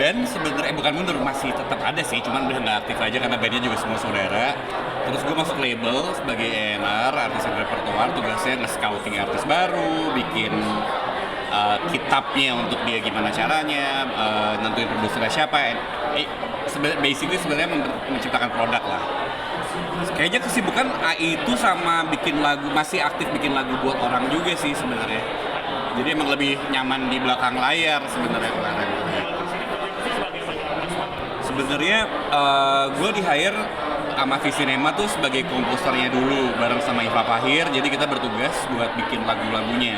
band sebenarnya bukan mundur, masih tetap ada sih, cuman udah nggak aktif aja karena bandnya juga semua saudara. Terus gue masuk label sebagai A&R, artis and repertoire, tugasnya nge-scouting artis baru, bikin kitabnya untuk dia gimana caranya, nentuin produsernya siapa. Basically sebenarnya menciptakan produk lah. Kayaknya kesibukan AI itu sama bikin lagu, masih aktif bikin lagu buat orang juga sih sebenarnya. Jadi emang lebih nyaman di belakang layar sebenarnya kemarin. Sebenarnya gue di hire sama Visinema tuh sebagai komposernya dulu bareng sama Iva Fahir. Jadi kita bertugas buat bikin lagu-lagunya.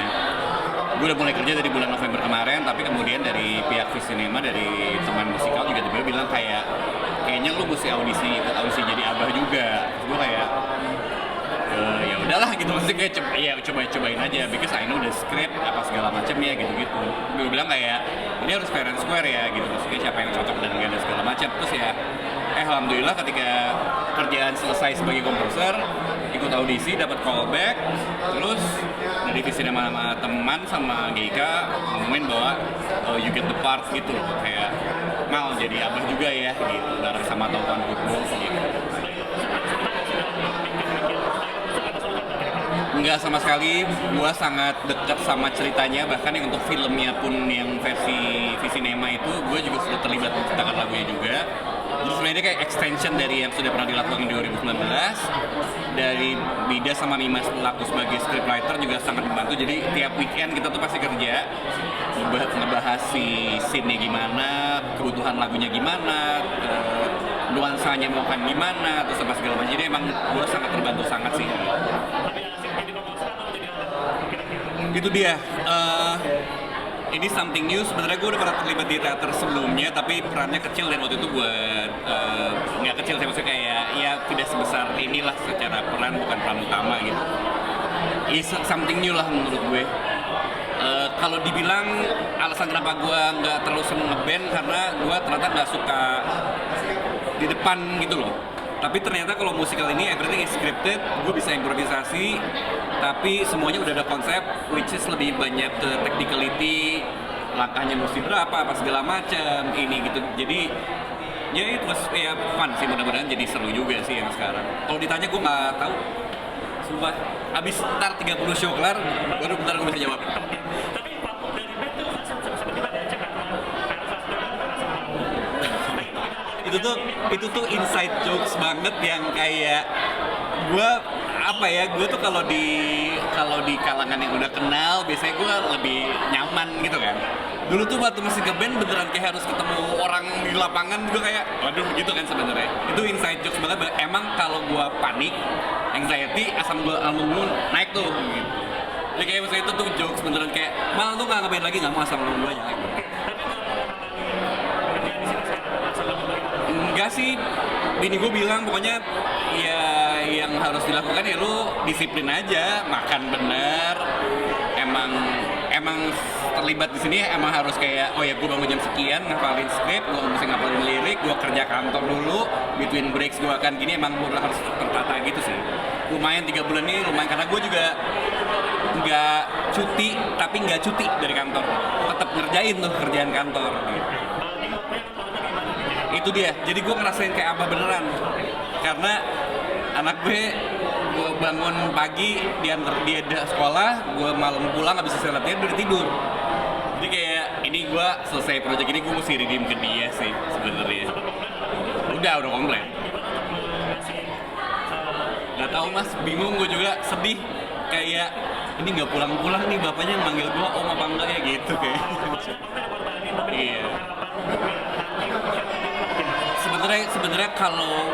Gue udah mulai kerja dari bulan November kemarin, tapi kemudian dari pihak Visinema, dari teman musikal juga tiba-tiba bilang kayaknya lu mesti audisi jadi abah juga. Terus gue kayak ya udahlah gitu, maksudnya kayak cobain aja, because I know the script apa segala macamnya gitu. Gue bilang kayak ini harus fair and square ya gitu, maksudnya siapa yang cocok dan gak ada segala macam. Terus ya alhamdulillah ketika kerjaan selesai sebagai komposer, ikut audisi, dapat callback, terus dari Visinema sama teman sama GK ngomongin bahwa you get the part gitu loh, kayak mau jadi abah juga ya gitu, bareng sama Taufan Football gitu. Enggak sama sekali, gua sangat dekat sama ceritanya, bahkan yang untuk filmnya pun yang versi Visinema itu gua juga sudah terlibat menciptakan lagunya juga. Jadi sebenarnya kayak extension dari yang sudah pernah dilakukan di 2019. Dari Bida sama Mimas pelaku sebagai scriptwriter juga sangat membantu. Jadi tiap weekend kita tuh pasti kerja ngebahas si scene-nya gimana, kebutuhan lagunya gimana, nuansanya mau kan gimana, terus apa segala macam. Jadi emang gua sangat terbantu sangat sih. Itu dia. Ini something new. Sebenarnya gue udah pernah terlibat di teater sebelumnya, tapi perannya kecil dan waktu itu gue nggak kecil sih, maksudnya kayak ya tidak sebesar inilah secara peran, bukan peran utama gitu. It's something new lah menurut gue. Kalau dibilang alasan kenapa gue nggak terlalu seneng ngeband, karena gue ternyata nggak suka di depan gitu loh. Tapi ternyata kalau musikal ini everything is scripted, gue bisa improvisasi, tapi semuanya udah ada konsep, which is lebih banyak ke technicality, langkahnya mesti berapa, apa segala macam, ini gitu. Jadi ya itu ya fun sih, mudah-mudahan jadi seru juga sih yang sekarang. Kalau ditanya gue nggak tahu, sumpah. Abis ntar 30 show kelar, baru bentar gue bisa jawab. itu tuh inside jokes banget yang kayak gue tuh kalau di kalangan yang udah kenal biasanya gue lebih nyaman gitu kan. Dulu tuh waktu masih ke band beneran kayak harus ketemu orang di lapangan, gue kayak waduh gitu kan sebenarnya. Itu inside jokes banget. Emang kalau gue panik, anxiety, asam lambung naik tuh gitu. Jadi kayak misalnya itu tuh jokes beneran kayak malah tuh nggak ngapain lagi, nggak mau asam lambung gue nyala. Enggak sih, bini gue bilang pokoknya ya yang harus dilakukan ya lu disiplin aja, makan bener, emang terlibat di sini emang harus kayak oh ya gue bangun jam sekian ngapalin skrip, gue mesti ngapalin lirik, gue kerja kantor dulu, between breaks gue akan gini, emang udah harus tertata gitu sih. Lumayan 3 bulan ini lumayan karena gue juga nggak cuti tapi nggak cuti dari kantor, tetap ngerjain tuh kerjaan kantor gitu. Itu dia, jadi gue ngerasain kayak apa beneran karena anak gue bangun pagi diantar dia ke sekolah, gue malam pulang habis selesai latihan udah tidur. Jadi kayak ini gue selesai project ini gue mesti redeem ke dia sih sebenarnya. Udah komplain. Gak tau mas, bingung gue juga, sedih kayak ini nggak pulang-pulang nih bapaknya manggil gue om apa enggak ya gitu kayak. Iya. Sebenarnya kalau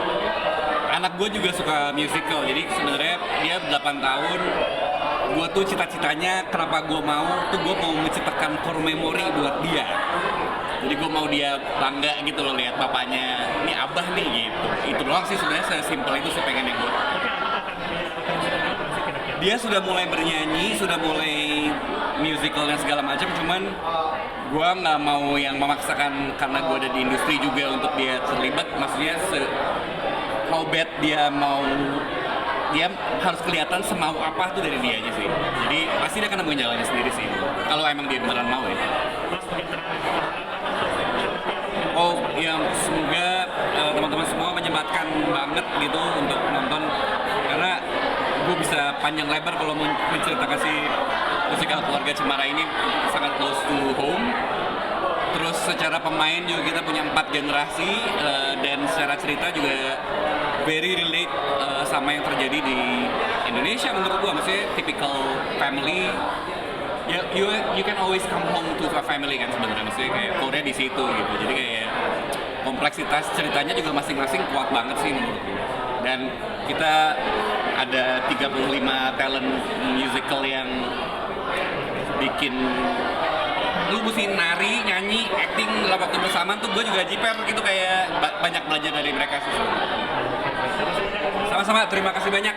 anak gue juga suka musical, jadi sebenarnya dia 8 tahun. Gue tuh cita-citanya kenapa gue mau menciptakan core memory buat dia. Jadi gue mau dia bangga gitu loh lihat bapaknya ini abah nih gitu. Itu doang sih sebenarnya, sesimpel itu sih pengennya gue. Dia sudah mulai bernyanyi, sudah mulai musical dan segala macam, cuman gue nggak mau yang memaksakan karena gue ada di industri juga untuk dia terlibat. Maksudnya how bad dia harus kelihatan semau apa tuh dari dia aja sih. Jadi pasti dia akan nemuin jalannya sendiri sih kalau emang dia beneran mau ya. So ya semoga teman-teman semua menyempatkan banget gitu untuk nonton, karena gue bisa panjang lebar kalau menceritakan si musikal Keluarga Cemara ini sangat close to home. Terus secara pemain juga kita punya 4 generasi, dan secara cerita juga very relate sama yang terjadi di Indonesia menurut gua. Maksudnya typical family, ya you can always come home to a family kan sebenarnya. Maksudnya kayak core di situ gitu. Jadi kayak kompleksitas ceritanya juga masing-masing kuat banget sih menurut gua. Dan kita ada 35 talent musical yang bikin lu mesti nari, nyanyi, acting dalam waktu bersamaan tuh gue juga jiper gitu, kayak banyak belajar dari mereka sih. Sama-sama, terima kasih banyak.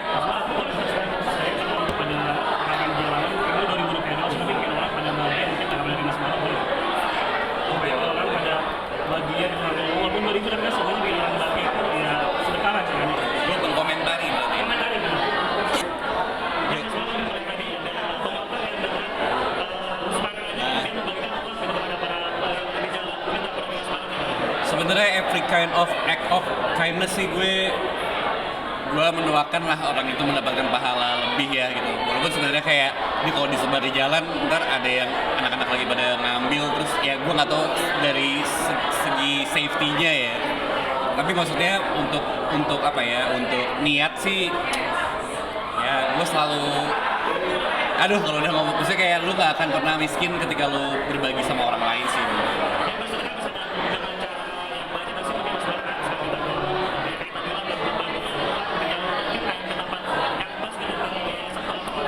Gue berkomentari berarti. Sebenarnya every kind of act of kindness sih gue mendoakan lah orang itu mendapatkan pahala lebih ya gitu. Walaupun sebenarnya kayak ini kalau disebar di jalan ntar ada yang anak-anak lagi pada ngambil, terus ya gue nggak tahu dari segi safety-nya ya. Tapi maksudnya untuk apa ya, untuk niat sih ya gue selalu kalau udah ngomong maksudnya kayak lu nggak akan pernah miskin ketika lu berbagi sama orang lain sih.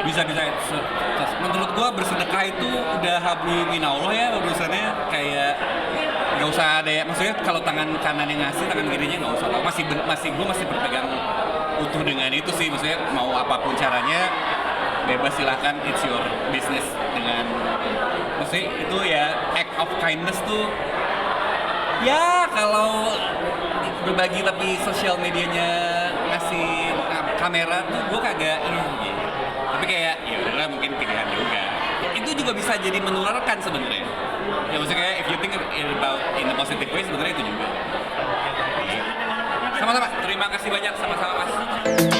Bisa menurut gua bersedekah itu udah hablum minallah ya urusannya, kayak nggak usah ada ya, maksudnya kalau tangan kanan yang ngasih tangan kirinya nggak usah, gua masih berpegang utuh dengan itu sih. Maksudnya mau apapun caranya bebas, silahkan, it's your business. Dengan maksudnya itu ya act of kindness tuh ya, kalau berbagi tapi sosial medianya ngasih kamera tuh gua kagak gitu. Tapi kayak ya udahlah, mungkin pilihan juga. Itu juga bisa jadi menularkan sebenarnya. Ya maksudnya kayak if you think about in a positive way, sebenarnya itu juga. Sama-sama, terima kasih banyak, sama-sama Mas.